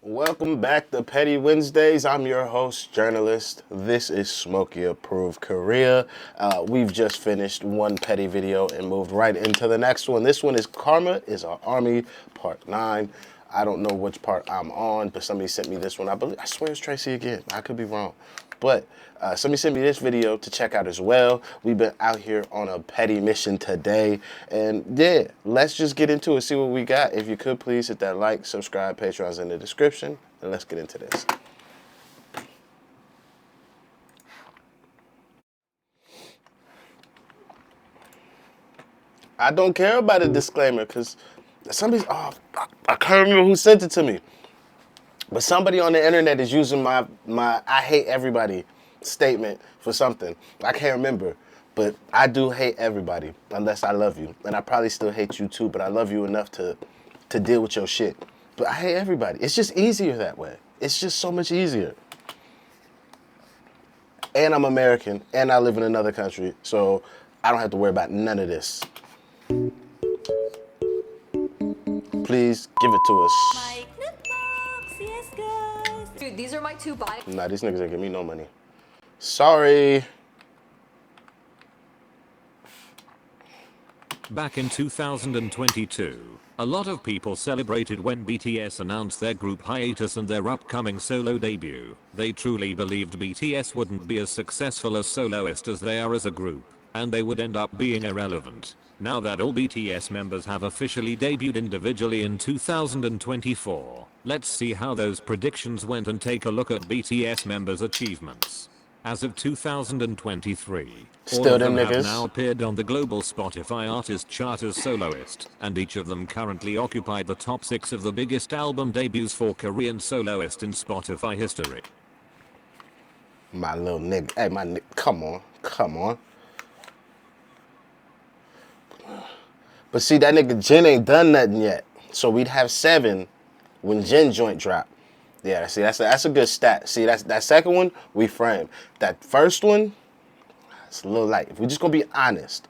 Welcome back to Petty Wednesdays. I'm your host, Journalist. This is Smokey Approved Korea. We've just finished one petty video and moved right into the next one. This one is Karma is Our Army, Part 9. I don't know which part I'm on, but somebody sent me this one. I swear it's Tracy again. I could be wrong. But somebody sent me this video to check out as well. We've been out here on a petty mission today. And yeah, let's just get into it, see what we got. If you could, please hit that like, subscribe, Patreon's in the description. And let's get into this. I don't care about a disclaimer because somebody's, I can't remember who sent it to me. But somebody on the internet is using my I hate everybody statement for something. I can't remember, but I do hate everybody unless I love you. And I probably still hate you too, but I love you enough to deal with your shit. But I hate everybody. It's just easier that way. It's just so much easier. And I'm American, and I live in another country, so I don't have to worry about none of this. Please give it to us. My clip box, yes guys. Dude, these are my two buy. Nah, these niggas ain't give me no money. Sorry. Back in 2022, a lot of people celebrated when BTS announced their group hiatus and their upcoming solo debut. They truly believed BTS wouldn't be as successful as soloists as they are as a group, and they would end up being irrelevant. Now that all BTS members have officially debuted individually in 2024, let's see how those predictions went and take a look at BTS members' achievements. As of 2023, all of them have now appeared on the global Spotify artist chart as soloist, and each of them currently occupy the top 6 of the biggest album debuts for Korean soloist in Spotify history. My little nigga, hey, my nigga, come on. But see, that nigga Jin ain't done nothing yet. So we'd have 7 when Jin joint drop. Yeah, see, that's a good stat. See, that second one, we framed. That first one, it's a little light. If we're just gonna be honest,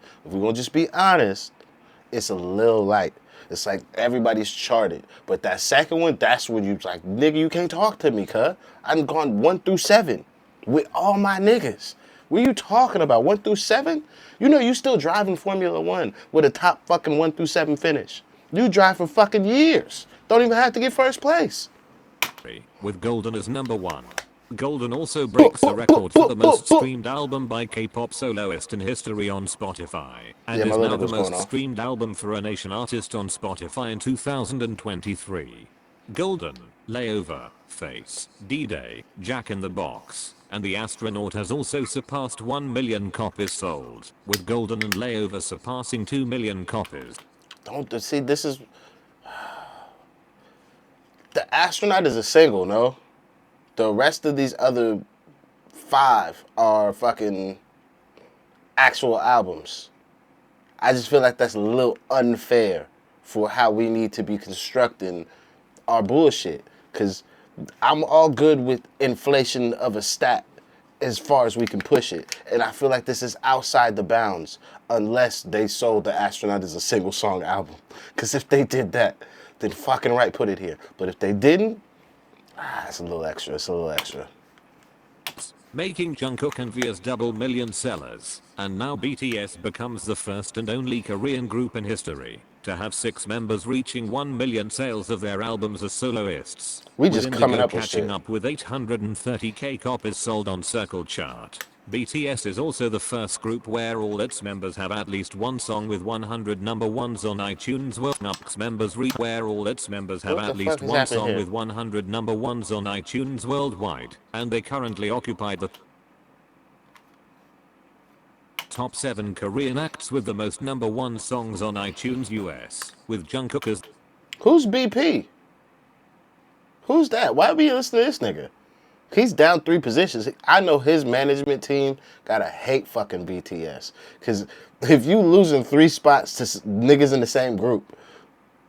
it's a little light. It's like everybody's charted. But that second one, that's when you like, nigga, you can't talk to me, cuz. I've gone 1 through 7 with all my niggas. What are you talking about? 1 through 7? You know you still driving Formula 1 with a top fucking 1 through 7 finish. You drive for fucking years. Don't even have to get first place. With Golden as number 1. Golden also breaks the record for the most streamed album by K-pop soloist in history on Spotify, and is now the most streamed album for a nation artist on Spotify in 2023. Golden, Layover, Face, D-Day, Jack in the Box, and The Astronaut has also surpassed 1 million copies sold, with Golden and Layover surpassing 2 million copies. Don't see, this is... The Astronaut is a single, no? The rest of these other 5 are fucking actual albums. I just feel like that's a little unfair for how we need to be constructing our bullshit. Because I'm all good with inflation of a stat as far as we can push it. And I feel like this is outside the bounds unless they sold The Astronaut as a single song album. Because if they did that, then fucking right put it here. But if they didn't, it's a little extra. Making Jungkook and V's double million sellers, and now BTS becomes the first and only Korean group in history to have 6 members reaching 1 million sales of their albums as soloists. We just coming up with catching shit. up with 830k copies sold on Circle Chart. BTS is also the first group where all its members have at least one song with 100 number ones on iTunes. World members where all its members have at least one song with 100 number ones on iTunes worldwide, and they currently occupy the top 7 Korean acts with the most number 1 songs on iTunes US, with Jungkook as... Who's BP? Who's that? Why we listen to this nigga? He's down 3 positions. I know his management team gotta hate fucking BTS. Cause if you losing 3 spots to niggas in the same group,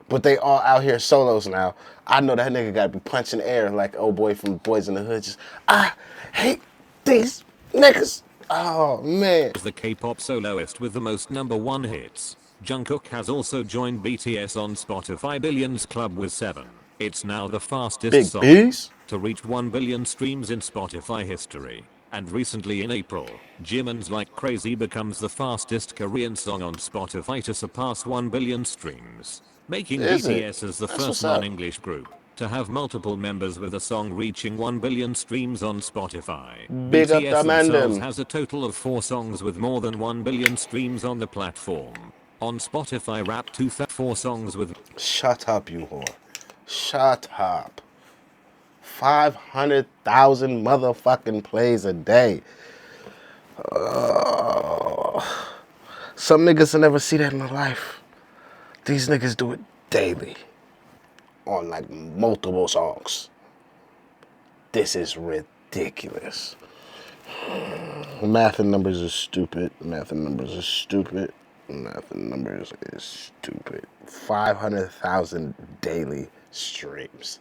but they all out here solos now, I know that nigga gotta be punching air like old boy from Boys in the Hood. Just, I hate these niggas. Oh man. As the K-pop soloist with the most number 1 hits, Jungkook has also joined BTS on Spotify Billions Club with 7. It's now the fastest Big song B's? to reach 1 billion streams in Spotify history. And recently in April, Jimin's Like Crazy becomes the fastest Korean song on Spotify to surpass 1 billion streams, making Is it? BTS as the That's first what's up. non-English group to have multiple members with a song reaching 1 billion streams on Spotify. Big up BTS the themselves mandem. has a total of 4 songs with more than 1 billion streams on the platform. On Spotify Rap 4 songs with Shut up, you whore. Shut up. 500,000 motherfucking plays a day. Some niggas will never see that in their life. These niggas do it daily. On like multiple songs. This is ridiculous. Math and numbers is stupid. Math and numbers is stupid. Math and numbers is stupid. 500,000 daily streams.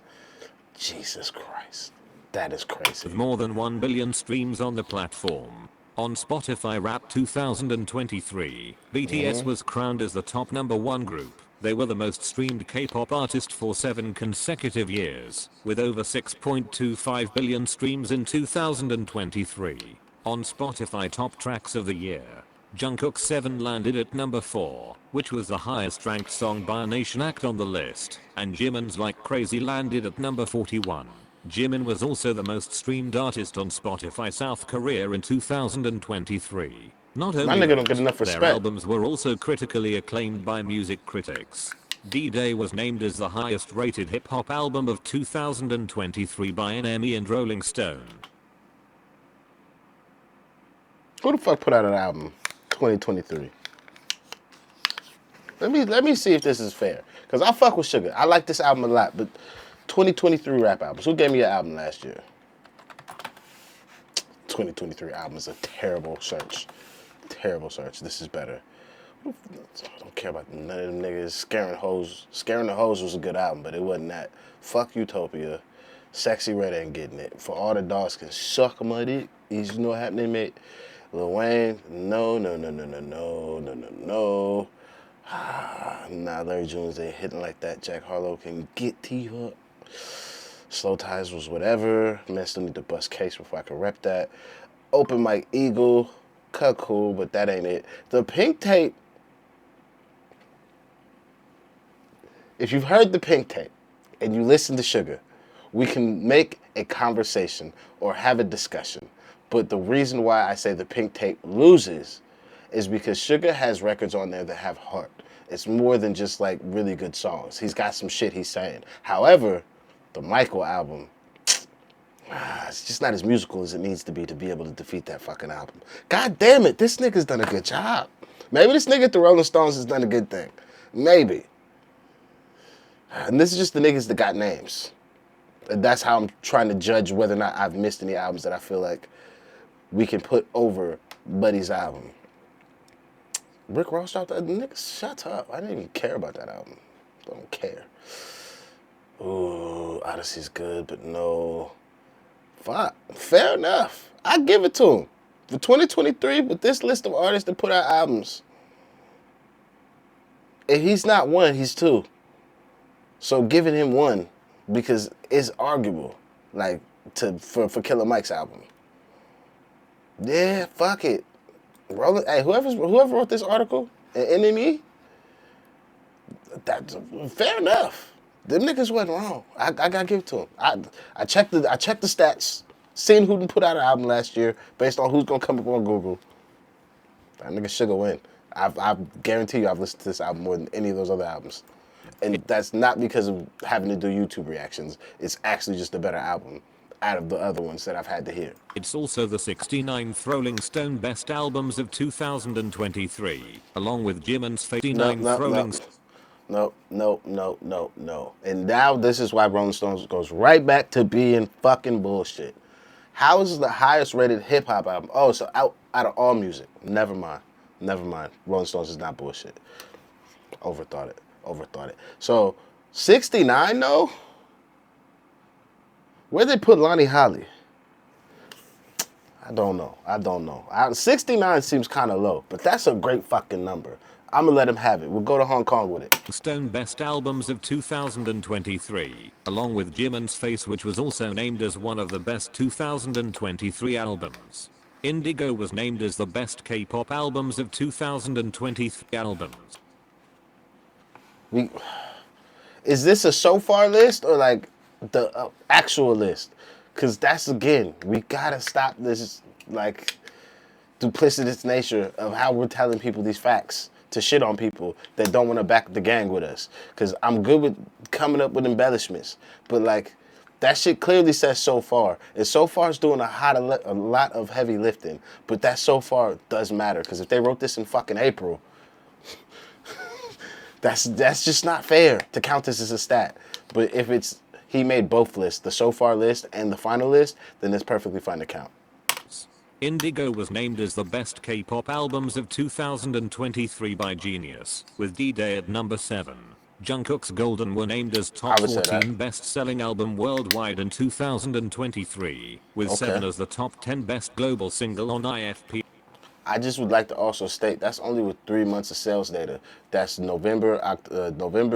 Jesus Christ. That is crazy. with more than 1 billion streams on the platform. On Spotify Rap 2023, BTS was crowned as the top #1 group. They were the most streamed K-pop artist for 7 consecutive years, with over 6.25 billion streams in 2023. On Spotify Top Tracks of the Year, Jungkook's 7 landed at number 4, which was the highest ranked song by a nation act on the list, and Jimin's Like Crazy landed at number 41. Jimin was also the most streamed artist on Spotify South Korea in 2023. Not My only nigga that, don't get enough their respect. albums were also critically acclaimed by music critics. D-Day was named as the highest rated hip-hop album of 2023 by NME and Rolling Stone. Who the fuck put out an album? 2023. Let me see if this is fair. Cause I fuck with Sugar. I like this album a lot, but 2023 rap albums. Who gave me an album last year? 2023 album is a terrible search. Terrible search. This is better. I don't care about none of them niggas. Scaring Hoes. Scaring the Hoes was a good album, but it wasn't that. Fuck Utopia. Sexy Red ain't getting it. For All the Dogs Can Suck my dick. You know what happening, mate? Lil Wayne, no. Nah, Larry Jones ain't hitting like that. Jack Harlow can get to you up. Slow Ties was whatever. Man, still need to bust case before I can rep that. Open Mike Eagle, cut cool, but that ain't it. The Pink Tape. If you've heard the Pink Tape and you listen to Sugar, we can make a conversation or have a discussion. But the reason why I say the Pink Tape loses is because Sugar has records on there that have heart. It's more than just like really good songs. He's got some shit he's saying. However, the Michael album, it's just not as musical as it needs to be able to defeat that fucking album. God damn it, this nigga's done a good job. Maybe this nigga at the Rolling Stones has done a good thing. Maybe. And this is just the niggas that got names. And that's how I'm trying to judge whether or not I've missed any albums that I feel like we can put over Buddy's album. Rick Ross dropped that. Nigga, shut up. I didn't even care about that album. Don't care. Ooh, Odyssey's good, but no. Fuck. Fair enough. I give it to him. For 2023, with this list of artists that put out albums, if he's not one, he's two. So giving him one, because it's arguable, like, for Killer Mike's album. Yeah, fuck it. Hey, whoever wrote this article at NME, that's fair enough. Them niggas wasn't wrong. I gotta give it to them. I checked the stats, seen who put out an album last year based on who's gonna come up on Google. That nigga Sugar win. I guarantee you I've listened to this album more than any of those other albums. And that's not because of having to do YouTube reactions. It's actually just a better album out of the other ones that I've had to hear. It's also the 69th Rolling Stone Best Albums of 2023, along with Jimin's 59th Rolling No. And now this is why Rolling Stones goes right back to being fucking bullshit. How is it the highest rated hip hop album? Oh, so out of all music. Never mind. Rolling Stones is not bullshit. Overthought it. So 69 though? Where'd they put Lonnie Holly? I don't know. 69 seems kind of low, but that's a great fucking number. I'm gonna let him have it. We'll go to Hong Kong with it. Stone Best Albums of 2023, along with Jimin's Face, which was also named as one of the best 2023 albums. Indigo was named as the best K-pop albums of 2023 albums. Is this a so far list or like the actual list? Cause that's again, we gotta stop this like duplicitous nature of how we're telling people these facts to shit on people that don't want to back the gang with us. Cause I'm good with coming up with embellishments, but like that shit clearly says so far. And so far is doing a lot of heavy lifting, but that so far does matter. Cause if they wrote this in fucking April, that's just not fair to count this as a stat. But if he made both lists, the so far list and the final list, then it's perfectly fine to count. Indigo was named as the best K-pop albums of 2023 by Genius, with D-Day at number 7. Jungkook's Golden were named as top 14 best-selling album worldwide in 2023, with 7 as the top 10 best global single on IFP. I just would like to also state that's only with 3 months of sales data. That's November,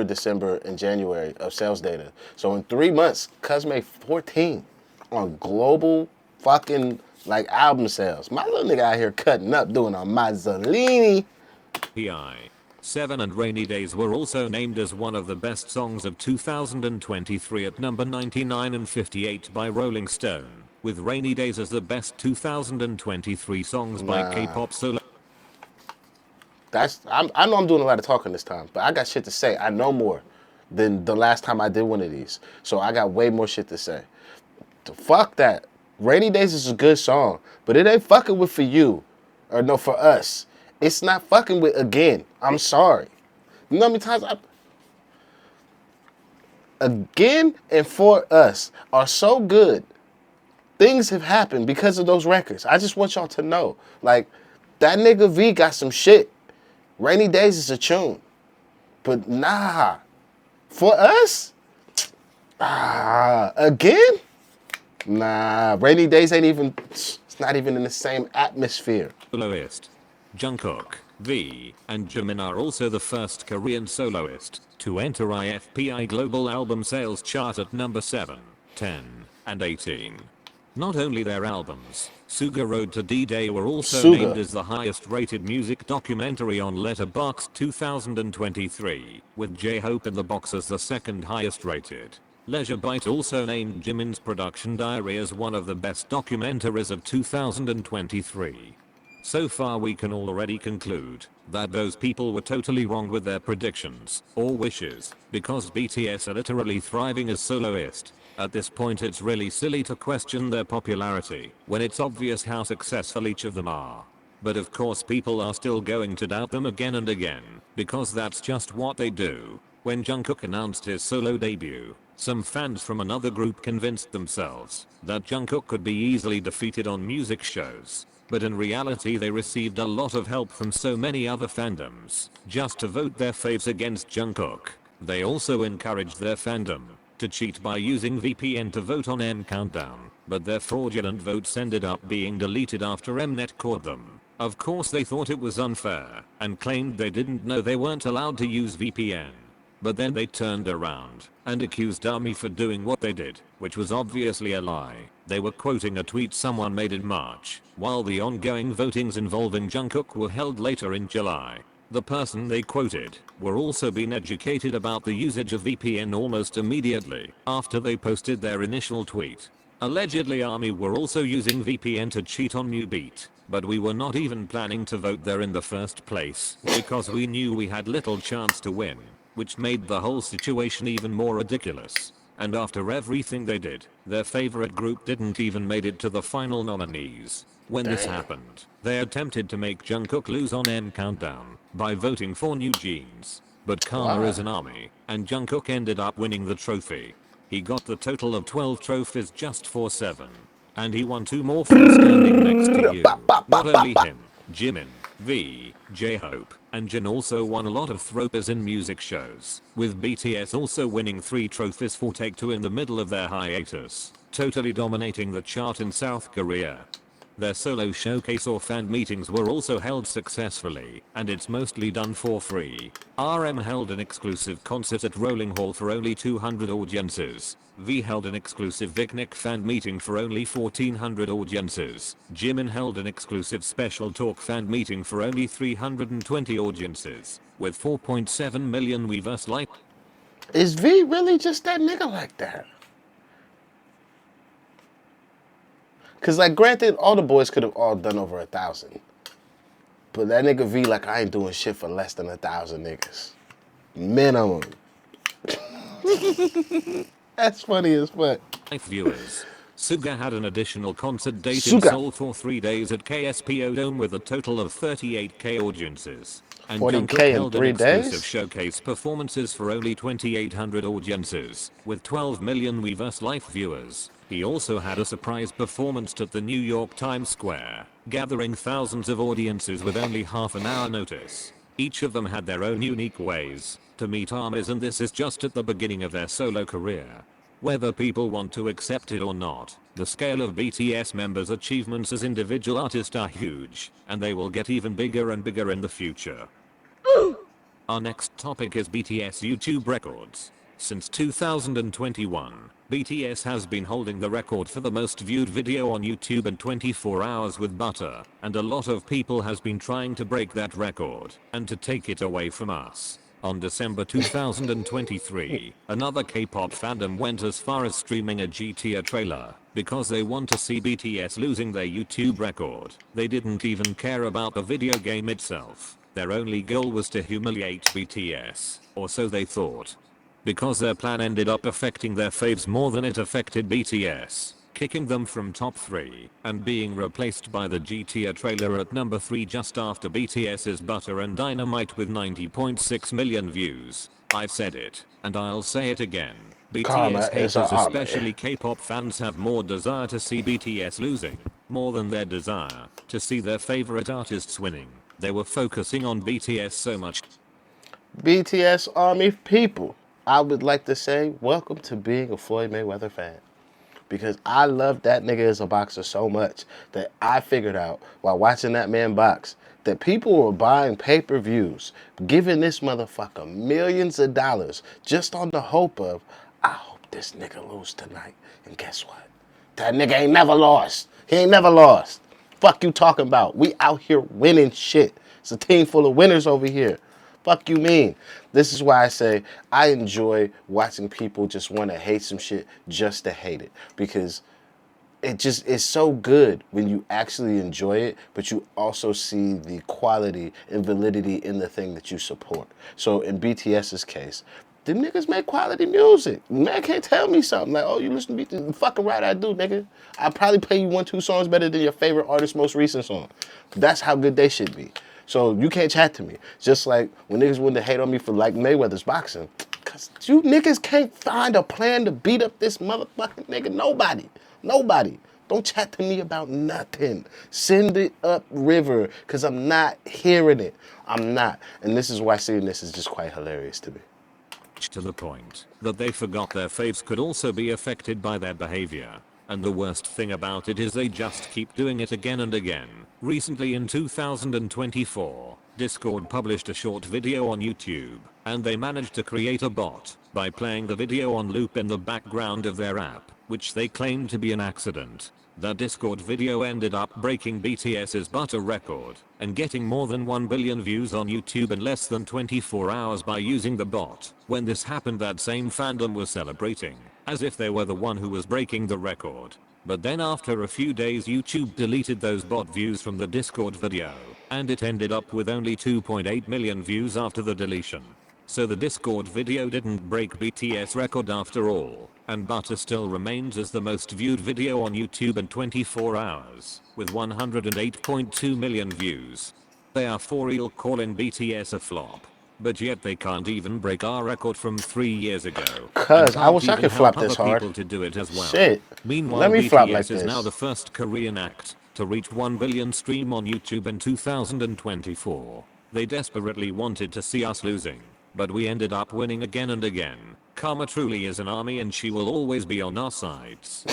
December, and January of sales data. So in 3 months, Cuz made 14 on global fucking like album sales. My little nigga out here cutting up doing a Mazzolini. PI. 7 and Rainy Days were also named as one of the best songs of 2023 at number 99 and 58 by Rolling Stone, with Rainy Days as the best 2023 songs by K-pop solo. I know I'm doing a lot of talking this time, but I got shit to say. I know more than the last time I did one of these. So I got way more shit to say. Fuck that. Rainy Days is a good song, but it ain't fucking with For You. Or no, For Us. It's not fucking with Again. I'm sorry. You know how many times Again and For Us are so good. Things have happened because of those records. I just want y'all to know. Like, that nigga V got some shit. Rainy Days is a tune. But nah. For Us? Again? Nah. Rainy Days ain't even, it's not even in the same atmosphere. Soloist. Jungkook, V, and Jimin are also the first Korean soloist to enter IFPI Global Album Sales Chart at number 7, 10, and 18. Not only their albums, Suga Road to D-Day were also named as the highest rated music documentary on Letterboxd 2023, with J-Hope in the box as the second highest rated. Leisure Byte also named Jimin's Production Diary as one of the best documentaries of 2023. So far we can already conclude that those people were totally wrong with their predictions or wishes, because BTS are literally thriving as soloists. At this point it's really silly to question their popularity when it's obvious how successful each of them are. But of course people are still going to doubt them again and again, because that's just what they do. When Jungkook announced his solo debut, some fans from another group convinced themselves that Jungkook could be easily defeated on music shows. But in reality they received a lot of help from so many other fandoms just to vote their faves against Jungkook. They also encouraged their fandom to cheat by using VPN to vote on M Countdown, but their fraudulent votes ended up being deleted after Mnet caught them. Of course they thought it was unfair and claimed they didn't know they weren't allowed to use VPN. But then they turned around and accused ARMY for doing what they did, which was obviously a lie. They were quoting a tweet someone made in March, while the ongoing votings involving Jungkook were held later in July. The person they quoted were also being educated about the usage of VPN almost immediately after they posted their initial tweet. Allegedly ARMY were also using VPN to cheat on New Beat, but we were not even planning to vote there in the first place because we knew we had little chance to win, which made the whole situation even more ridiculous. And after everything they did, their favorite group didn't even made it to the final nominees. When this happened, they attempted to make Jungkook lose on M Countdown by voting for New Jeans. But karma is an army, and Jungkook ended up winning the trophy. He got the total of 12 trophies just for 7. And he won 2 more from standing next to you. Not only him, Jimin, V, J-Hope, and Jin also won a lot of trophies in music shows, with BTS also winning 3 trophies for Take 2 in the middle of their hiatus, totally dominating the chart in South Korea. Their solo showcase or fan meetings were also held successfully, and it's mostly done for free. RM held an exclusive concert at Rolling Hall for only 200 audiences. V held an exclusive Viknik fan meeting for only 1400 audiences. Jimin held an exclusive special talk fan meeting for only 320 audiences, with 4.7 million Weverse likes. Is V really just that nigga like that? Cause like granted, all the boys could have all done over 1,000. But that nigga V like I ain't doing shit for less than 1,000 niggas. Minimum. That's funny as fuck. Viewers. Suga had an additional concert date in Suga. Seoul for 3 days at KSPO Dome with a total of 38k audiences. And 40K Jungkook in held an 3 exclusive days? showcase performances for only 2,800 audiences, with 12 million Weverse live viewers. He also had a surprise performance at the New York Times Square, gathering thousands of audiences with only half an hour notice. Each of them had their own unique ways to meet armies, and this is just at the beginning of their solo career. Whether people want to accept it or not, the scale of BTS members' achievements as individual artists are huge, and they will get even bigger and bigger in the future. Our next topic is BTS YouTube records. Since 2021, BTS has been holding the record for the most viewed video on YouTube in 24 hours with Butter, and a lot of people has been trying to break that record and to take it away from us. On December 2023, another K-pop fandom went as far as streaming a GTA trailer because they want to see BTS losing their YouTube record. They didn't even care about the video game itself. Their only goal was to humiliate BTS, or so they thought. Because their plan ended up affecting their faves more than it affected BTS, kicking them from top 3 and being replaced by the GTA trailer at number 3 just after BTS's Butter and Dynamite with 90.6 million views. I've said it, and I'll say it again. Karma BTS is an haters, army. especially K-pop fans, have more desire to see BTS losing, more than their desire to see their favorite artists winning. They were focusing on BTS so much. BTS Army people, I would like to say welcome to being a Floyd Mayweather fan. Because I love that nigga as a boxer so much that I figured out while watching that man box that people were buying pay-per-views, giving this motherfucker millions of dollars just on the hope of, I hope this nigga lose tonight. And guess what? That nigga ain't never lost. He ain't never lost. Fuck you talking about? We out here winning shit. It's a team full of winners over here. Fuck you mean? This is why I say I enjoy watching people just want to hate some shit just to hate it. Because it just is so good when you actually enjoy it, but you also see the quality and validity in the thing that you support. So in BTS's case, the niggas make quality music. Man can't tell me something like, oh, you listen to BTS? Fucking right I do, nigga. I probably play you 1-2 songs better than your favorite artist's most recent song. That's how good they should be. So you can't chat to me. Just like when niggas wanted to hate on me for like Mayweather's boxing. Cause you niggas can't find a plan to beat up this motherfucking nigga. Nobody. Don't chat to me about nothing. Send it up river, cause I'm not hearing it. I'm not. And this is why seeing this is just quite hilarious to me. To the point that they forgot their faves could also be affected by their behavior. And the worst thing about it is they just keep doing it again and again. Recently in 2024, Discord published a short video on YouTube, and they managed to create a bot by playing the video on loop in the background of their app, which they claimed to be an accident. The Discord video ended up breaking BTS's Butter record and getting more than 1 billion views on YouTube in less than 24 hours by using the bot. When this happened, that same fandom was celebrating, as if they were the one who was breaking the record. But then after a few days, YouTube deleted those bot views from the Discord video, and it ended up with only 2.8 million views after the deletion. So the Discord video didn't break BTS record after all, and Butter still remains as the most viewed video on YouTube in 24 hours, with 108.2 million views. They are for real calling BTS a flop. But yet they can't even break our record from 3 years ago. Cuz I wish I could flop this hard. People to do it as well. Shit. Meanwhile, Let me BTS flop like is this. now the first Korean act to reach 1 billion stream on YouTube in 2024. They desperately wanted to see us losing, but we ended up winning again and again. Karma truly is an army, and she will always be on our sides.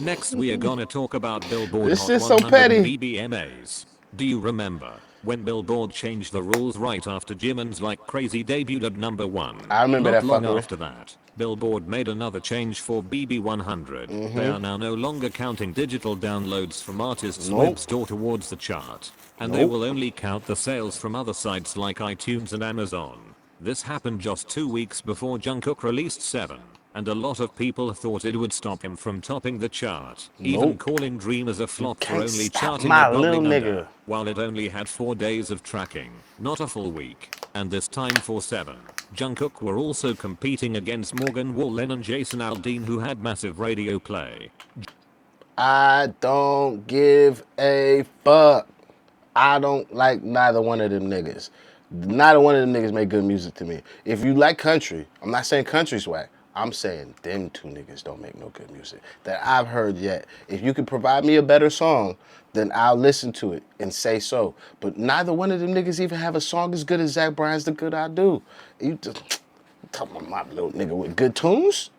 Next we are gonna talk about Billboard This Hot shit's so 100 and petty. BBMAs. Do you remember when Billboard changed the rules right after Jimin's Like Crazy debuted at number 1? I remember Not that long fuckery. after that, Billboard made another change for BB100. They are now no longer counting digital downloads from artists' Nope. web store towards the chart, and they Nope. will only count the sales from other sites like iTunes and Amazon. This happened just 2 weeks before Jungkook released 7, and a lot of people thought it would stop him from topping the chart, even Nope. calling Dream as a flop for Can't only stop charting my a bubbling little under, nigga. while it only had 4 days of tracking, not a full week. And this time for 7, Jungkook were also competing against Morgan Wallen and Jason Aldean, who had massive radio play. I don't give a fuck. I don't like neither one of them niggas. Neither one of them niggas make good music to me. If you like country, I'm not saying country's whack. I'm saying them two niggas don't make no good music that I've heard yet. If you could provide me a better song, then I'll listen to it and say so. But neither one of them niggas even have a song as good as Zach Bryan's The Good I Do. You just talking about my little nigga with good tunes?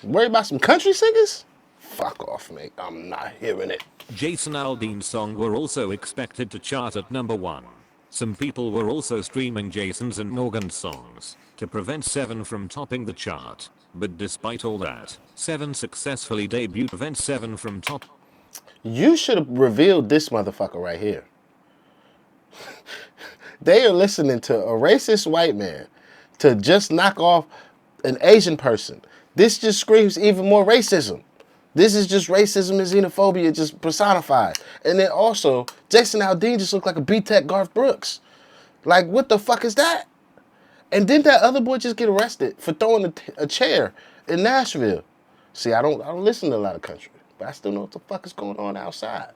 Worry about some country singers? Fuck off, mate. I'm not hearing it. Jason Aldean's song were also expected to chart at number 1. Some people were also streaming Jason's and Morgan's songs to prevent 7 from topping the chart. But despite all that, 7 successfully debuted to prevent 7 from top. You should have revealed this motherfucker right here. They are listening to a racist white man to just knock off an Asian person. This just screams even more racism. This is just racism and xenophobia just personified. And then also, Jason Aldean just looked like a B-Tech Garth Brooks. Like, what the fuck is that? And didn't that other boy just get arrested for throwing a chair in Nashville? See, I don't listen to a lot of country, but I still know what the fuck is going on outside.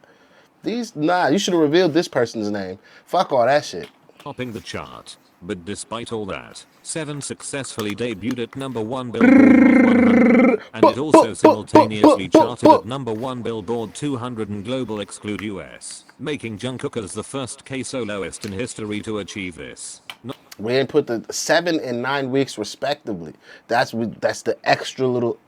You should have revealed this person's name. Fuck all that shit. Topping the chart. But despite all that, 7 successfully debuted at number 1 Billboard Hot 100, and it also simultaneously charted at number 1 Billboard 200 and Global exclude US, making Jungkook as the first K soloist in history to achieve this. We didn't put the 7 and 9 weeks respectively. That's the extra little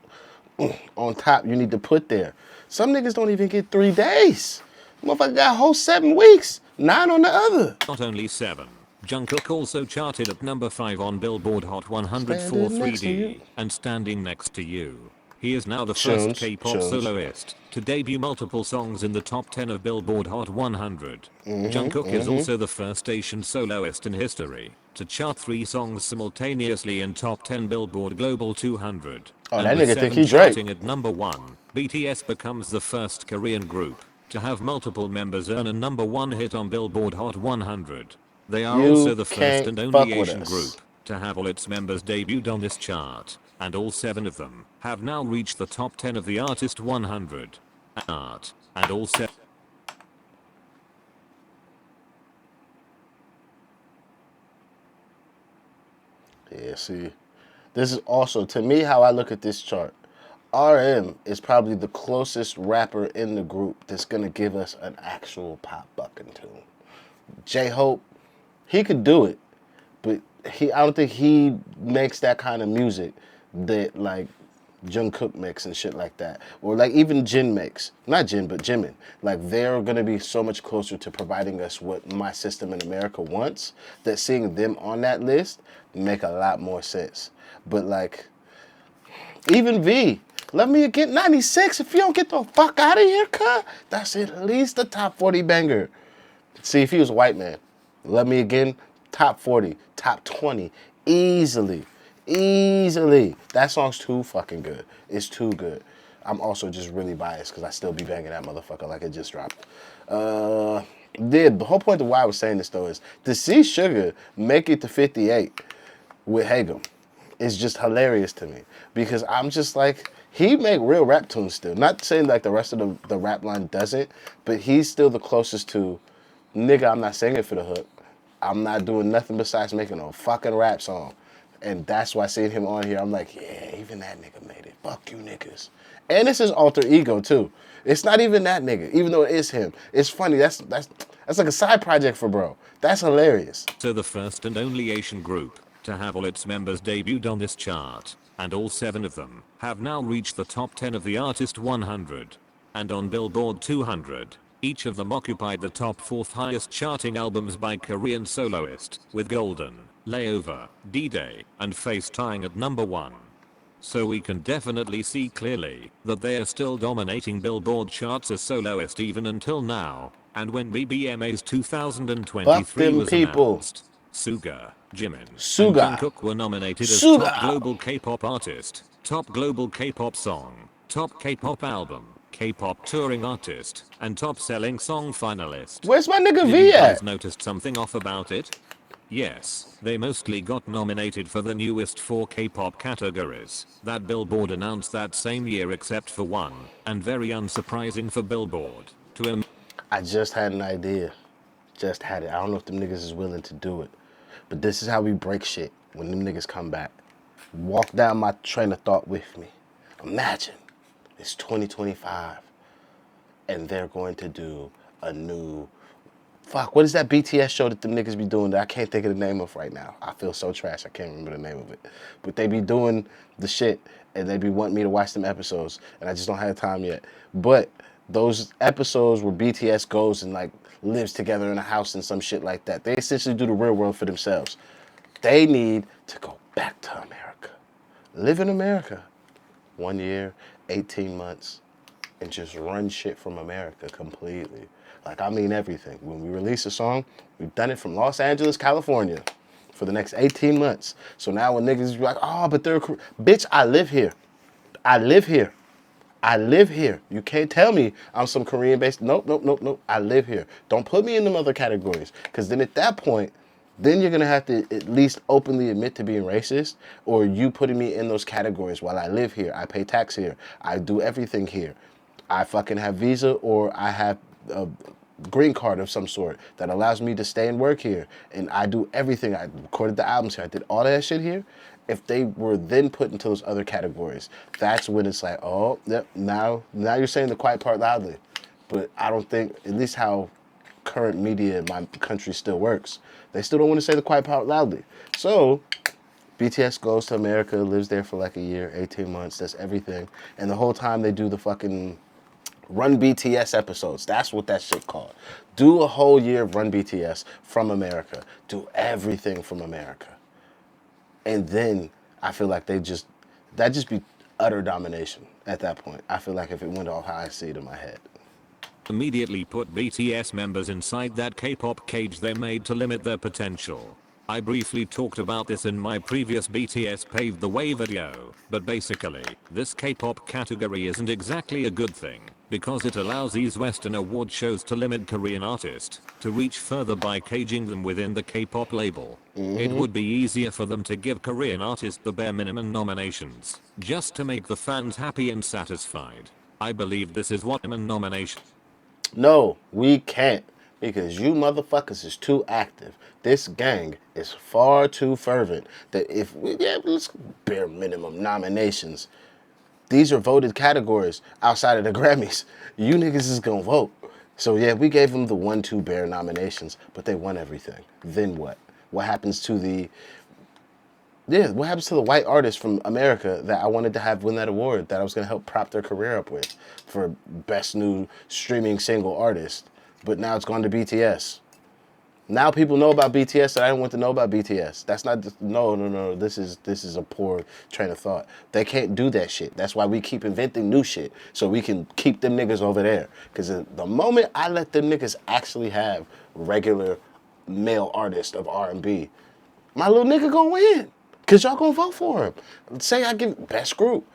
on top you need to put there. Some niggas don't even get 3 days. Motherfucker got a whole 7 weeks, 9 on the other. Not only 7. Jungkook also charted at number 5 on Billboard Hot 100 for 3D and Standing Next to You. He is now the first K-pop soloist to debut multiple songs in the top 10 of Billboard Hot 100. Jungkook is also the first Asian soloist in history to chart 3 songs simultaneously in top 10 Billboard Global 200. Oh, And that with nigga think 7 he Drake. charting at number 1, BTS becomes the first Korean group to have multiple members earn a number 1 hit on Billboard Hot 100. They are also the first and only Asian group to have all its members debuted on this chart, and all 7 of them have now reached the top 10 of the Artist 100. And all 7. Yeah, see, this is also, to me, how I look at this chart. RM is probably the closest rapper in the group that's going to give us an actual pop bucking tune. J-Hope, he could do it, but I don't think he makes that kind of music that like Jungkook makes and shit like that. Or like even Jin makes. Not Jin, but Jimin. Like they're going to be so much closer to providing us what My System in America wants that seeing them on that list make a lot more sense. But like, even V, Let Me Get 96, if you don't get the fuck out of here, cut, that's at least a top 40 banger. See, if he was a white man, Let Me Again, top 40, top 20, easily. Easily. That song's too fucking good. It's too good. I'm also just really biased because I still be banging that motherfucker like it just dropped. The whole point of why I was saying this, though, is to see Sugar make it to 58 with Hagem is just hilarious to me. Because I'm just like, he make real rap tunes still. Not saying like the rest of the rap line doesn't, but he's still the closest to, nigga, I'm not singing for the hook. I'm not doing nothing besides making a fucking rap song. And that's why seeing him on here, I'm like, yeah, even that nigga made it. Fuck you niggas. And it's his alter ego too. It's not even that nigga, even though it is him. It's funny. That's like a side project for bro. That's hilarious. So the first and only Asian group to have all its members debuted on this chart, and all 7 of them have now reached the top 10 of the Artist 100. and on Billboard 200. Each of them occupied the top 4th highest charting albums by Korean soloist, with Golden, Layover, D-Day, and Face tying at number 1. So we can definitely see clearly that they are still dominating Billboard charts as soloist even until now. And when BBMA's Fuck 2023 them was people. announced, Suga, Jimin, and Suga. Jungkook were nominated as Top Suga. Global K-Pop Artist, Top Global K-Pop Song, Top K-Pop Album, K-Pop Touring Artist, and Top Selling Song finalist. Where's my nigga Did V you guys at? notice something off about it? Yes, they mostly got nominated for the newest 4 K-pop categories that Billboard announced that same year except for one, and very unsurprising for Billboard, to I just had an idea. Just had it. I don't know if them niggas is willing to do it. But this is how we break shit when them niggas come back. Walk down my train of thought with me. Imagine it's 2025 and they're going to do a new... Fuck, what is that BTS show that them niggas be doing that I can't think of the name of right now? I feel so trash, I can't remember the name of it. But they be doing the shit and they be wanting me to watch them episodes and I just don't have time yet. But those episodes where BTS goes and like lives together in a house and some shit like that, they essentially do the real world for themselves. They need to go back to America. Live in America. 1 year, 18 months, and just run shit from America completely. Like, I mean everything. When we release a song, we've done it from Los Angeles, California for the next 18 months. So now when niggas be like, oh, but they're... Bitch, I live here. I live here. I live here. You can't tell me I'm some Korean-based... Nope, nope, nope, nope. I live here. Don't put me in them other categories. Because then at that point, then you're going to have to at least openly admit to being racist, or you putting me in those categories while I live here. I pay tax here. I do everything here. I fucking have visa, or I have a green card of some sort that allows me to stay and work here. And I do everything. I recorded the albums here. I did all that shit here. If they were then put into those other categories, that's when it's like, oh, yep, now you're saying the quiet part loudly. But I don't think, at least how current media in my country still works, they still don't want to say the quiet part loudly. So BTS goes to America, lives there for like a year, 18 months, does everything. And the whole time they do the fucking Run BTS episodes. That's what that shit called. Do a whole year of Run BTS from America. Do everything from America. And then I feel like that'd just be utter domination at that point. I feel like if it went off how I see it in my head. immediately put BTS members inside that K-pop cage they made to limit their potential. I briefly talked about this in my previous BTS Paved the Way video, but basically, this K-pop category isn't exactly a good thing, because it allows these Western award shows to limit Korean artists to reach further by caging them within the K-pop label. It would be easier for them to give Korean artists the bare minimum nominations, just to make the fans happy and satisfied. I believe this is what nomination. No, we can't, because you motherfuckers is too active. This gang is far too fervent that if we, let's bare minimum nominations. These are voted categories outside of the Grammys. You niggas is gonna vote. So yeah, we gave them the 1-2 bare nominations, but they won everything. Then what? What happens to the white artist from America that I wanted to have win that award that I was gonna help prop their career up with for best new streaming single artist? But now it's gone to BTS. Now people know about BTS that I didn't want to know about BTS. That's not just, no. This is a poor train of thought. They can't do that shit. That's why we keep inventing new shit so we can keep them niggas over there. Because the moment I let them niggas actually have regular male artists of R&B, my little nigga gonna win. Because y'all gonna vote for him. Say I give best group.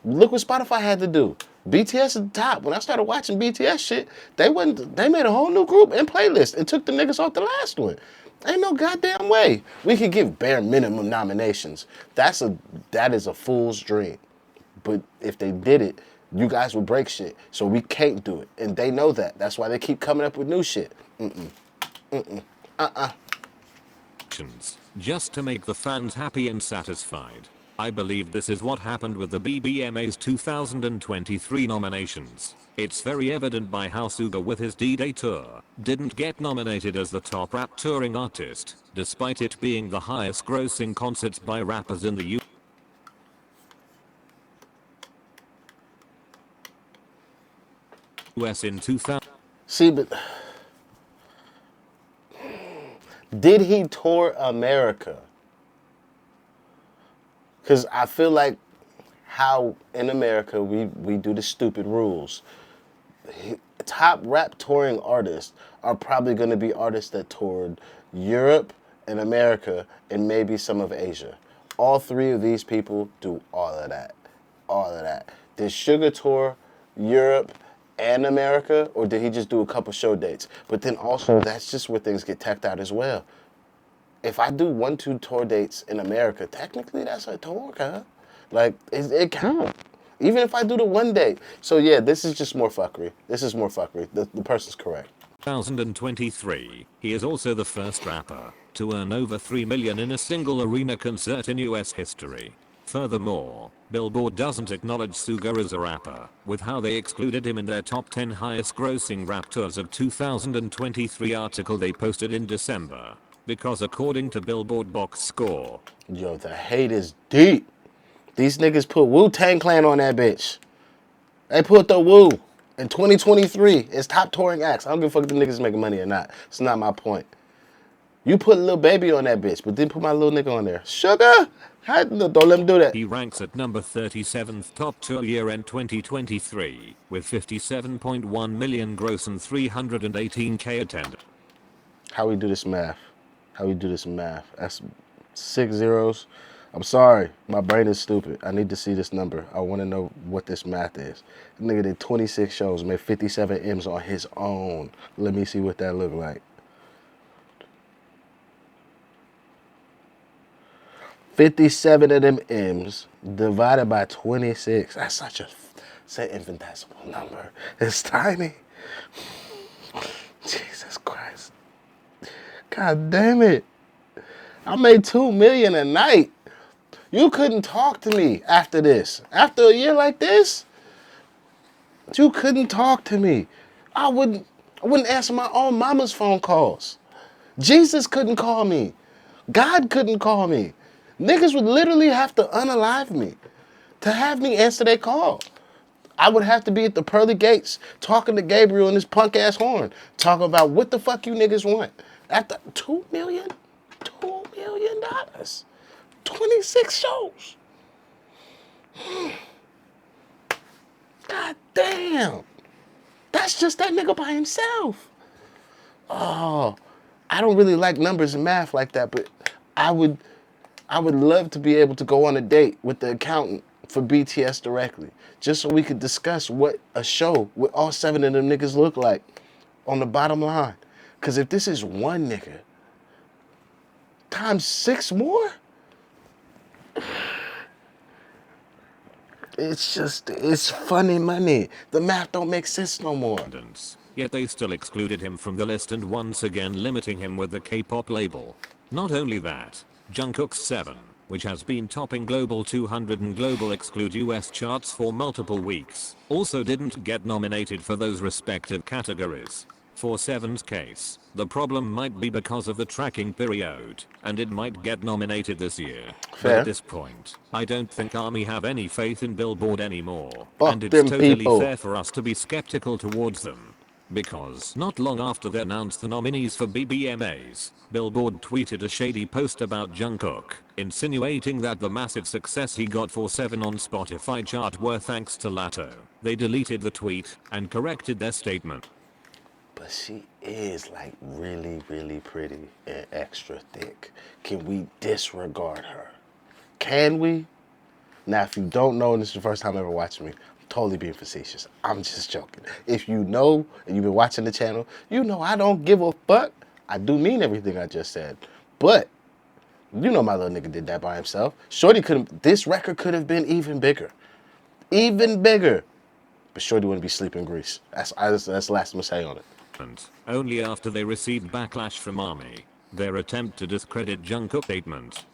Look what Spotify had to do. BTS is the top. When I started watching BTS shit, they made a whole new group and playlist and took the niggas off the last one. Ain't no goddamn way we could give bare minimum nominations. That is a fool's dream. But if they did it, you guys would break shit. So we can't do it. And they know that. That's why they keep coming up with new shit. Just to make the fans happy and satisfied. I believe this is what happened with the BBMA's 2023 nominations. It's very evident by how Suga with his D-Day tour didn't get nominated as the top rap touring artist, despite it being the highest grossing concerts by rappers in the U. US in 2000. See, but did he tour America? Because I feel like how in America we do the stupid rules. Top rap touring artists are probably going to be artists that toured Europe and America and maybe some of Asia. All three of these people do all of that. All of that. Did Sugar tour Europe and America, or did he just do a couple show dates? But then also, that's just where things get teched out as well. If I do 1-2 tour dates in America, technically that's a tour, huh? Like, it counts. Even if I do the one date. So yeah, this is just more fuckery. This is more fuckery. The person's correct. 2023, he is also the first rapper to earn over $3 million in a single arena concert in US history. Furthermore, Billboard doesn't acknowledge Suga as a rapper, with how they excluded him in their top 10 highest grossing rap tours of 2023 article they posted in December. Because according to Billboard box score, Yo, the hate is deep. These niggas put Wu-Tang Clan on that bitch. They put the Wu in 2023 as top touring acts. I don't give a fuck if the niggas making money or not. It's not my point. You put Lil Baby on that bitch, but then put my little nigga on there. Sugar? Don't let him do that. He ranks at number 37th top tour year-end 2023 with 57.1 million gross and 318k attendance. How we do this math? How we do this math? That's 6 zeros. I'm sorry, my brain is stupid. I need to see this number. I want to know what this math is. The nigga did 26 shows, made 57 M's on his own. Let me see what that look like. 57 of them M's divided by 26. That's such an infinitesimal number. It's tiny. Jesus Christ. God damn it. I made $2 million a night. You couldn't talk to me after this. After a year like this, you couldn't talk to me. I wouldn't answer my own mama's phone calls. Jesus couldn't call me. God couldn't call me. Niggas would literally have to unalive me to have me answer their call. I would have to be at the pearly gates talking to Gabriel and his punk ass horn, talking about what the fuck you niggas want. After $2 million? $2 million. 26 shows. God damn. That's just that nigga by himself. Oh, I don't really like numbers and math like that, but I would love to be able to go on a date with the accountant for BTS directly, just so we could discuss what a show with all 7 of them niggas look like on the bottom line. Because if this is one nigga times 6 more, it's funny money. The math don't make sense no more. Yet they still excluded him from the list and once again limiting him with the K-pop label. Not only that, Jungkook's 7, which has been topping Global 200 and Global Exclude US charts for multiple weeks, also didn't get nominated for those respective categories. For 7's case, the problem might be because of the tracking period, and it might get nominated this year. Fair. But at this point, I don't think ARMY have any faith in Billboard anymore. Fuck and it's them totally people. fair for us to be skeptical towards them. Because not long after they announced the nominees for BBMAs, Billboard tweeted a shady post about Jungkook, insinuating that the massive success he got for 7 on Spotify chart were thanks to Latto. They deleted the tweet and corrected their statement. But she is like really, really pretty and extra thick. Can we disregard her? Can we? Now, if you don't know, and this is the first time ever watching me, I'm totally being facetious. I'm just joking. If you know and you've been watching the channel, you know I don't give a fuck. I do mean everything I just said. But you know my little nigga did that by himself. Shorty this record could have been even bigger. Even bigger. But Shorty wouldn't be sleeping in Greece. That's the last I'm gonna say on it. Only after they received backlash from ARMY, their attempt to discredit Jungkook's statement.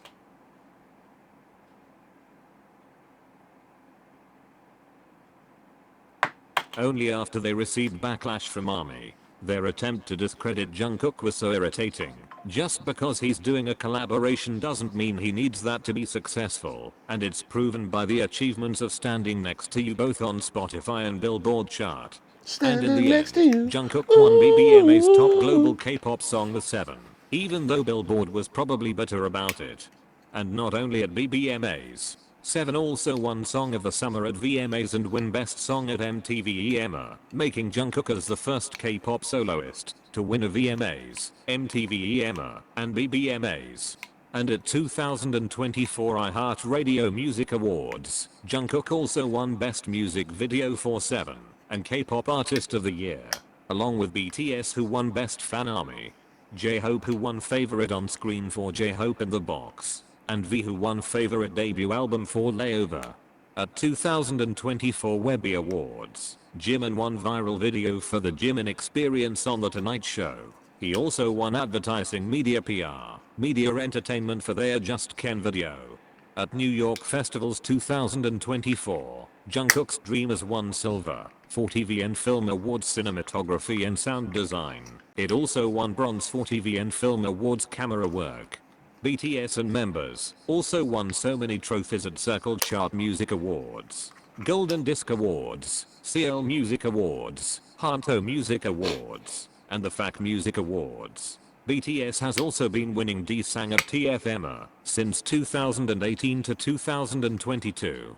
Only after they received backlash from ARMY, their attempt to discredit Jungkook was so irritating. Just because he's doing a collaboration doesn't mean he needs that to be successful, and it's proven by the achievements of standing next to you both on Spotify and Billboard chart. And in Standing the next to end, you. Jungkook won BBMA's top global K-pop song with 7, even though Billboard was probably bitter about it. And not only at BBMAs, 7 also won Song of the Summer at VMAs and win Best Song at MTV EMA, making Jungkook as the first K-pop soloist to win a VMAs, MTV EMA, and BBMAs. And at 2024 iHeartRadio Music Awards, Jungkook also won Best Music Video for 7 and K-pop Artist of the Year, along with BTS who won Best Fan Army, jhope who won Favorite on Screen for jhope in the Box, and V who won Favorite Debut Album for Layover. At 2024 Webby Awards, Jimin won Viral Video for the Jimin Experience on The Tonight Show. He also won Advertising Media PR, Media Entertainment for their Just Ken video. At New York Festival's 2024, Jungkook's Dreamers won Silver for TV and Film Awards Cinematography and Sound Design. It also won Bronze for TV and Film Awards Camera Work. BTS and members also won so many trophies at Circle Chart Music Awards, Golden Disc Awards, CL Music Awards, Hanto Music Awards, and the FAC Music Awards. BTS has also been winning D-Sang at TFMA since 2018 to 2022.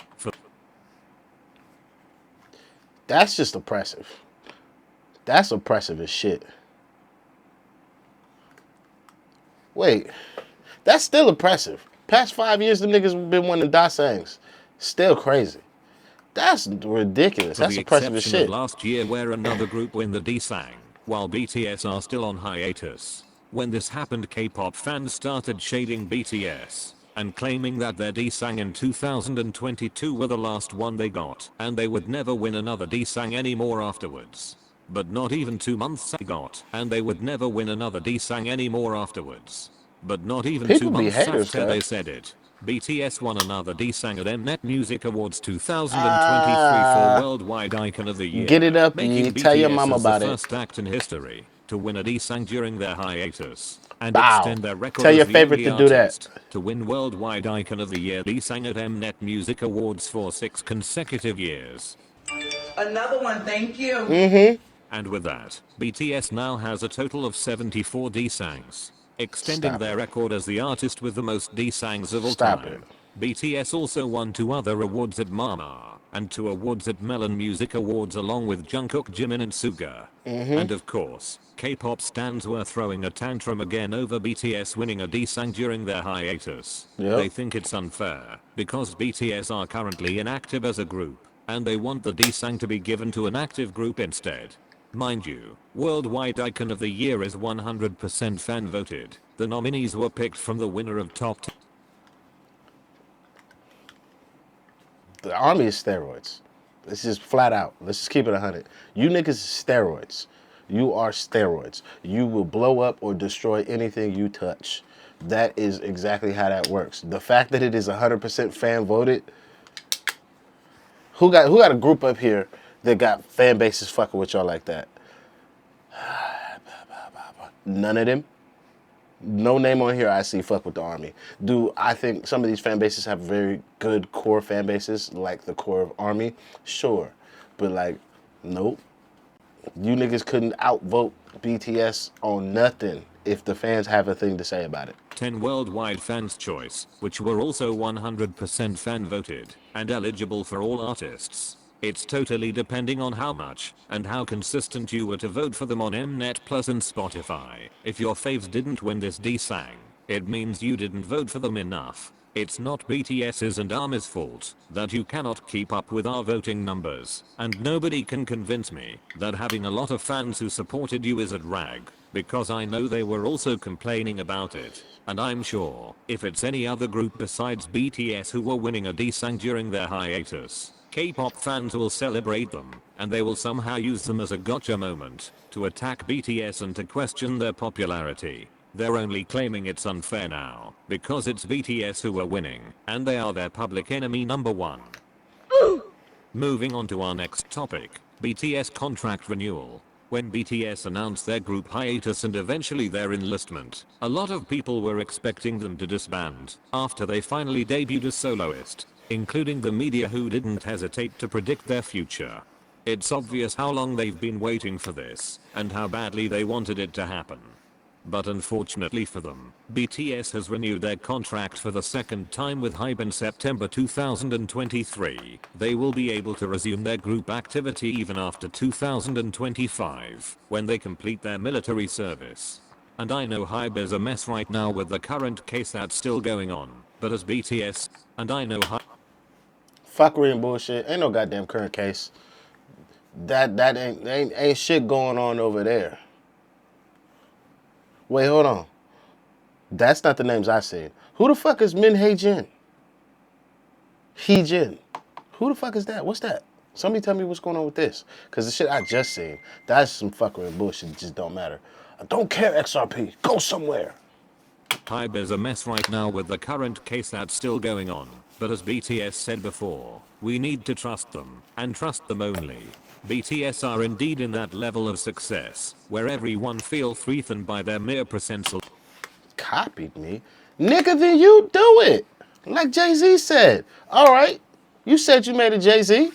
That's just oppressive. That's oppressive as shit. Wait, that's still oppressive. Past 5 years, them niggas been winning Da-Sangs. Still crazy. That's ridiculous. That's oppressive as shit. Last year where another group win the D-Sang, while BTS are still on hiatus. When this happened, K-pop fans started shading BTS and claiming that their D-Sang in 2022 were the last one they got and they would never win another D-Sang anymore afterwards. But not even 2 months they got and they would never win another D-Sang anymore afterwards. But not even People 2 be months haters, after they said it. BTS won another D-Sang at Mnet Music Awards 2023 for Worldwide Icon of the Year. Get it up, making tell your BTS mama as the about it. first act in history to win a D-Sang during their hiatus and Wow. extend their record Tell as your the favorite only to do that. artist to win Worldwide Icon of the Year D-Sang at Mnet Music Awards for 6 consecutive years. Another one, thank you. And with that, BTS now has a total of 74 D-Sangs, extending their record as the artist with the most D-Sangs of all time. BTS also won 2 other awards at Mama and 2 awards at Melon Music Awards along with Jungkook, Jimin and Suga. And of course, K-pop stans were throwing a tantrum again over BTS winning a D-Sang during their hiatus. They think it's unfair because BTS are currently inactive as a group and they want the D-Sang to be given to an active group instead. Mind you, Worldwide Icon of the Year is 100% fan voted. The nominees were picked from the winner of top 10. The army is steroids. It's just flat out. Let's just keep it 100. You niggas is steroids. You are steroids. You will blow up or destroy anything you touch. That is exactly how that works. The fact that it is 100% fan voted. Who got a group up here that got fan bases fucking with y'all like that? None of them. No name on here I see fuck with the army. Do I think some of these fan bases have very good core fan bases, like the core of army? Sure. But like, nope. You niggas couldn't outvote BTS on nothing if the fans have a thing to say about it. 10 worldwide fans' choice, which were also 100% fan voted and eligible for all artists. It's totally depending on how much and how consistent you were to vote for them on Mnet Plus and Spotify. If your faves didn't win this D-Sang, it means you didn't vote for them enough. It's not BTS's and ARMY's fault that you cannot keep up with our voting numbers, and nobody can convince me that having a lot of fans who supported you is a drag, because I know they were also complaining about it. And I'm sure, if it's any other group besides BTS who were winning a D-Sang during their hiatus, K-pop fans will celebrate them, and they will somehow use them as a gotcha moment to attack BTS and to question their popularity. They're only claiming it's unfair now because it's BTS who are winning, and they are their public enemy number 1. Moving on to our next topic, BTS contract renewal. When BTS announced their group hiatus and eventually their enlistment, a lot of people were expecting them to disband after they finally debuted as soloist, including the media who didn't hesitate to predict their future. It's obvious how long they've been waiting for this, and how badly they wanted it to happen. But unfortunately for them, BTS has renewed their contract for the second time with HYBE in September 2023. They will be able to resume their group activity even after 2025, when they complete their military service. And I know HYBE is a mess right now with the current case that's still going on, but as BTS, and I know HYBE. Fuckery and bullshit. Ain't no goddamn current case. That ain't shit going on over there. Wait, hold on. That's not the names I seen. Who the fuck is Min Jin? Jin. Who the fuck is that? What's that? Somebody tell me what's going on with this. Because the shit I just seen, that's some fuckery and bullshit. It just don't matter. I don't care, XRP. Go somewhere. HYBE is a mess right now with the current case that's still going on. But as BTS said before, we need to trust them, and trust them only. BTS are indeed in that level of success, where everyone feels threatened by their mere presence. Copied me? Nigga, then you do it. Like Jay-Z said. Alright, you said you made a Jay-Z.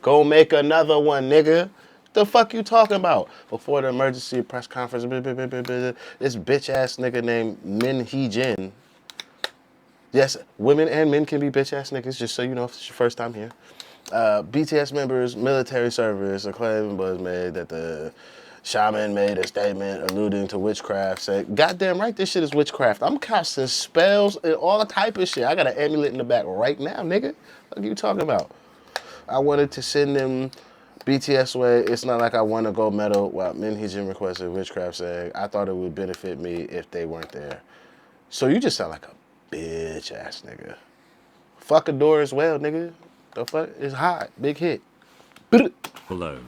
Go make another one, nigga. The fuck you talking about? Before the emergency press conference, this bitch ass nigga named Min Jin. Yes, women and men can be bitch ass niggas, just so you know if it's your first time here. BTS members' military service, a claim was made that the shaman made a statement alluding to witchcraft. Said, goddamn right, this shit is witchcraft. I'm casting spells and all type of shit. I got an amulet in the back right now, nigga. What are you talking about? I wanted to send them BTS way. It's not like I want to go metal. Well, Min Jin requested witchcraft, saying, I thought it would benefit me if they weren't there. So you just sound like a bitch ass nigga. Fuck a door as well, nigga. The fuck is hot. Big hit. Alone.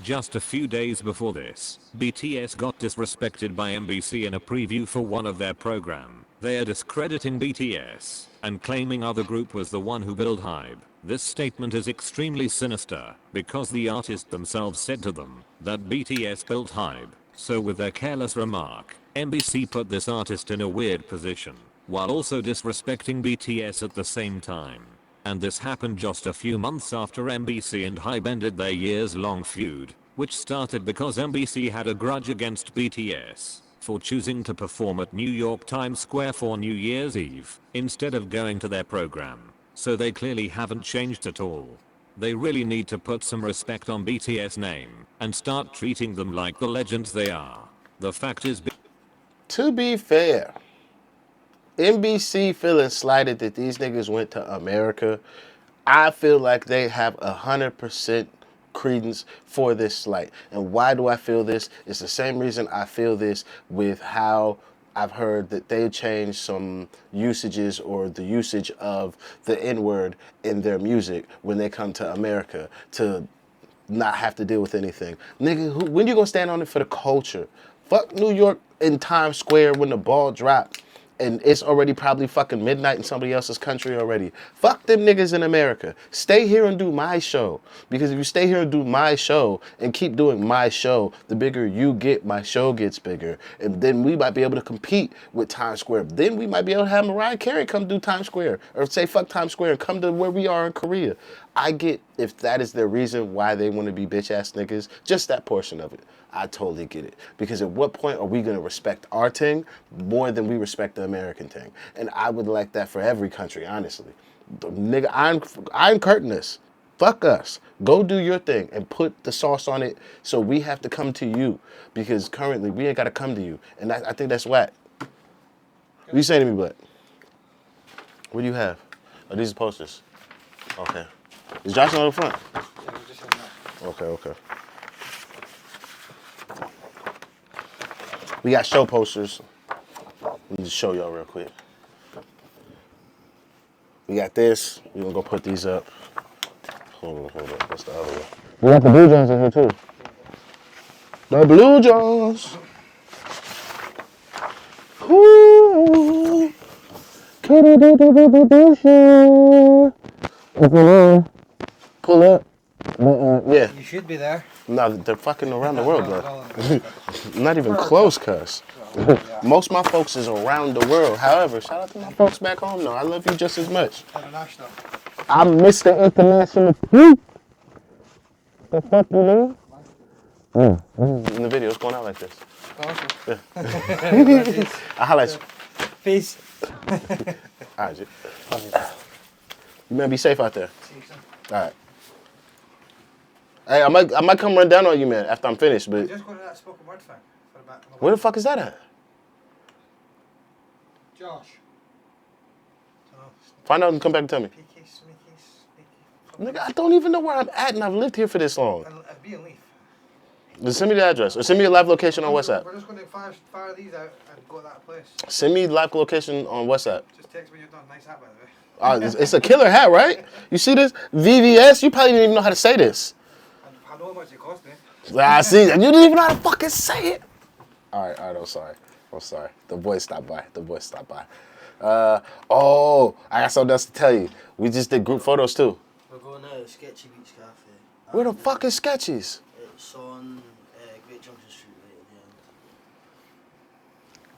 Just a few days before this, BTS got disrespected by MBC in a preview for one of their program. They are discrediting BTS and claiming other group was the one who built HYBE. This statement is extremely sinister because the artist themselves said to them that BTS built HYBE. So with their careless remark, MBC put this artist in a weird position while also disrespecting BTS at the same time. And this happened just a few months after MBC and HYBE ended their years-long feud, which started because MBC had a grudge against BTS for choosing to perform at New York Times Square for New Year's Eve instead of going to their program. So they clearly haven't changed at all. They really need to put some respect on BTS name and start treating them like the legends they are. The fact is, to be fair, NBC feeling slighted that these niggas went to America. I feel like they have 100% credence for this slight. And why do I feel this? It's the same reason I feel this with how I've heard that they changed some usages or the usage of the N-word in their music when they come to America to not have to deal with anything. Nigga, when you gonna stand on it for the culture? Fuck New York in Times Square when the ball dropped. And it's already probably fucking midnight in somebody else's country already. Fuck them niggas in America. Stay here and do my show. Because if you stay here and do my show and keep doing my show, the bigger you get, my show gets bigger. And then we might be able to compete with Times Square. Then we might be able to have Mariah Carey come do Times Square. Or say fuck Times Square and come to where we are in Korea. I get if that is their reason why they want to be bitch ass niggas. Just that portion of it. I totally get it. Because at what point are we going to respect our thing more than we respect the American thing? And I would like that for every country, honestly. Nigga, I'm curtain this. Fuck us. Go do your thing and put the sauce on it so we have to come to you. Because currently we ain't got to come to you. And I think that's whack. What you saying to me, Black? What do you have? Oh, these are posters. Okay. Is Josh on the front? Yeah, we just have enough. Okay. We got show posters. Let me just show y'all real quick. We got this. We're gonna go put these up. Hold on. What's the other one? We got the Blue Jones in here too. The Blue Jones. Ooh. Pull up. Yeah. You should be there. No, they're fucking around the world, bro. Not even close, cuz. Most of my folks is around the world. However, shout out to my folks back home, though. I love you just as much. International. I'm Mr. International. The fuck you mean? In the video, it's going out like this. Okay. I highlight you. Peace. All right, G. You better be safe out there. All right. Hey, I might come run down on you, man, after I'm finished. But Just go to that spoken word thing. For the back. where the fuck is that at? Josh. Find out and come back and tell me. Peaky, sneaky. Nigga, I don't even know where I'm at, and I've lived here for this long. I'd be a leaf. Just send me the address, or send me your live location on WhatsApp. We're just going to fire these out and go to that place. Send me live location on WhatsApp. Just text when you're done. Nice hat, by the way. It's a killer hat, right? You see this? VVS? You probably didn't even know how to say this. I know how much it cost me. I see. You didn't even know how to fucking say it. All right, I'm sorry. The boys stopped by. Oh, I got something else to tell you. We just did group photos too. We're going to Sketchy Beach Cafe. Where the fuck is Sketchies? It's on Great Junction Street right at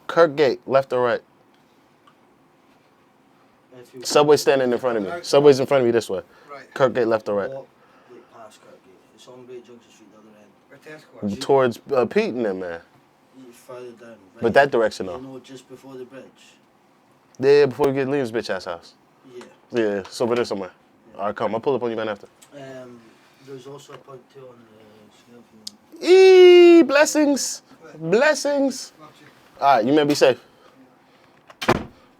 the end. Kirkgate, left or right? Subway standing in front of me. Subway's in front of me this way. Right. Kirkgate, left or right? Walk past Kirkgate. It's on Great Junction Street the other end. Where Tesco is. Towards Pete and them, man. You further down. Right? But that direction, You though. know, just before the bridge. Yeah, before we get Liam's bitch ass house. Yeah. Yeah, it's over there somewhere. All right, come. I'll pull up on you, man, after. There's also a point two on the scale if you want. Blessings. Blessings. All right, you may be safe.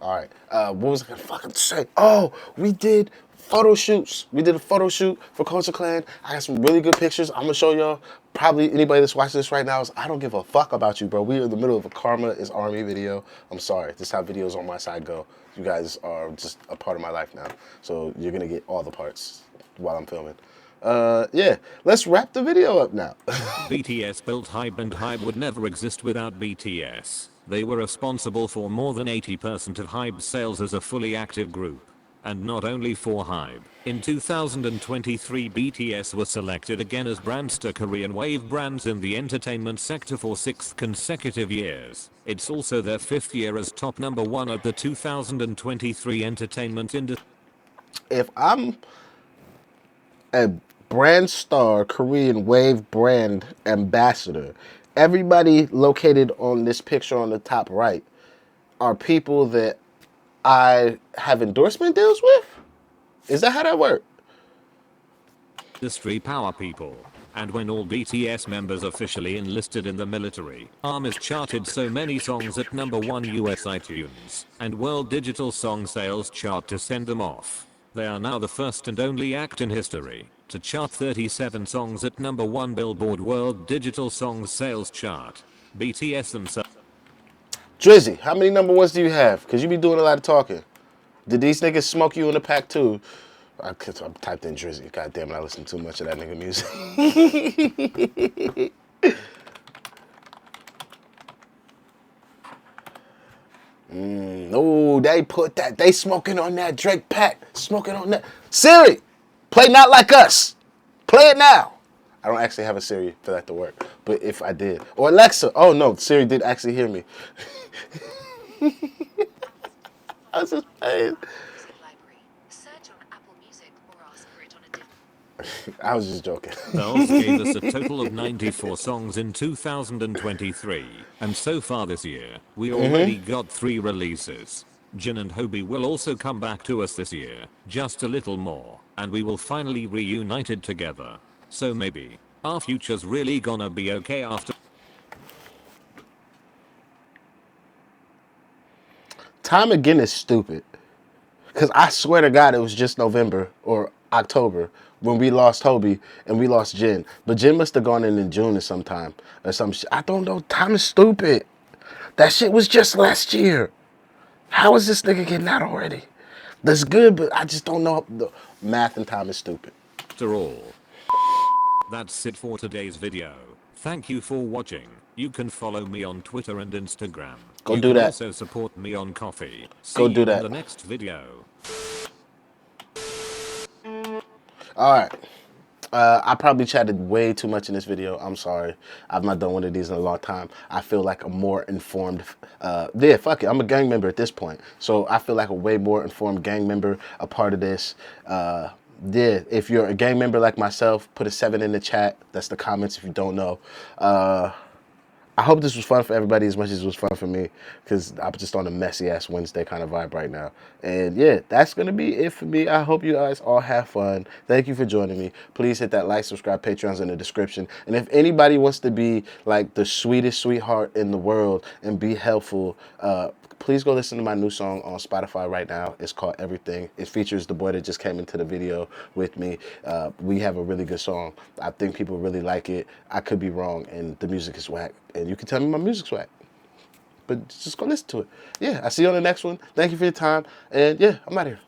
All right. What was I gonna fucking say? Oh, we did photo shoots. We did a photo shoot for Culture Clan. I got some really good pictures. I'm gonna show y'all. Probably anybody that's watching this right now is, I don't give a fuck about you, bro. We are in the middle of a Karma is Army video. I'm sorry. This is how videos on my side go. You guys are just a part of my life now. So you're gonna get all the parts while I'm filming. Yeah, let's wrap the video up now. BTS built Hype, and Hype would never exist without BTS. They were responsible for more than 80% of Hype's sales as a fully active group. And not only for Hype. In 2023, BTS was selected again as Brandster Korean Wave Brands in the entertainment sector for 6th consecutive years. It's also their 5th year as top #1 at the 2023 entertainment industry. If I'm a brand star Korean Wave brand ambassador, everybody located on this picture on the top right are people that I have endorsement deals with? Is that how that works? Industry power people. And when all BTS members officially enlisted in the military, ARMY's charted so many songs at #1 US iTunes and World Digital Song Sales chart to send them off. They are now the first and only act in history to chart 37 songs at #1 Billboard World Digital Song Sales chart. BTS themselves. Drizzy, how many #1s do you have? Because you be doing a lot of talking. Did these niggas smoke you in the pack too? I typed in Drizzy. God damn it, I listen too much of that nigga music. Oh, they put that. They smoking on that Drake pack. Smoking on that. Siri, play Not Like Us. Play it now. I don't actually have a Siri for that to work. But if I did. Or Alexa. Oh, no. Siri did actually hear me. I was just playing. I was just joking. Bells gave us a total of 94 songs in 2023, and so far this year, we already got 3 releases. Jin and Hobie will also come back to us this year, just a little more, and we will finally reunited together. So maybe, our future's really gonna be okay after. Time again is stupid. Because I swear to God it was just November or October when we lost Hobie and we lost Jin. But Jin must have gone in June or sometime or some shit. I don't know. Time is stupid. That shit was just last year. How is this nigga getting out already? That's good, but I just don't know. The math and time is stupid. After all. That's it for today's video. Thank you for watching. You can follow me on Twitter and Instagram. Go do that. You can also support me on Coffee. Go do that. See you in the next video. All right. I probably chatted way too much in this video. I'm sorry. I've not done one of these in a long time. I feel like a more informed, yeah, fuck it. I'm a gang member at this point. So I feel like a way more informed gang member, a part of this. Yeah, if you're a gang member like myself, put a 7 in the chat. That's the comments if you don't know. I hope this was fun for everybody as much as it was fun for me, because I'm just on a messy ass Wednesday kind of vibe right now. And yeah, that's going to be it for me. I hope you guys all have fun. Thank you for joining me. Please hit that like, subscribe, Patreon's in the description. And if anybody wants to be like the sweetest sweetheart in the world and be helpful, please go listen to my new song on Spotify right now. It's called Everything. It features the boy that just came into the video with me. We have a really good song. I think people really like it. I could be wrong, and the music is whack. And you can tell me my music's whack. But just go listen to it. Yeah, I'll see you on the next one. Thank you for your time. And yeah, I'm out of here.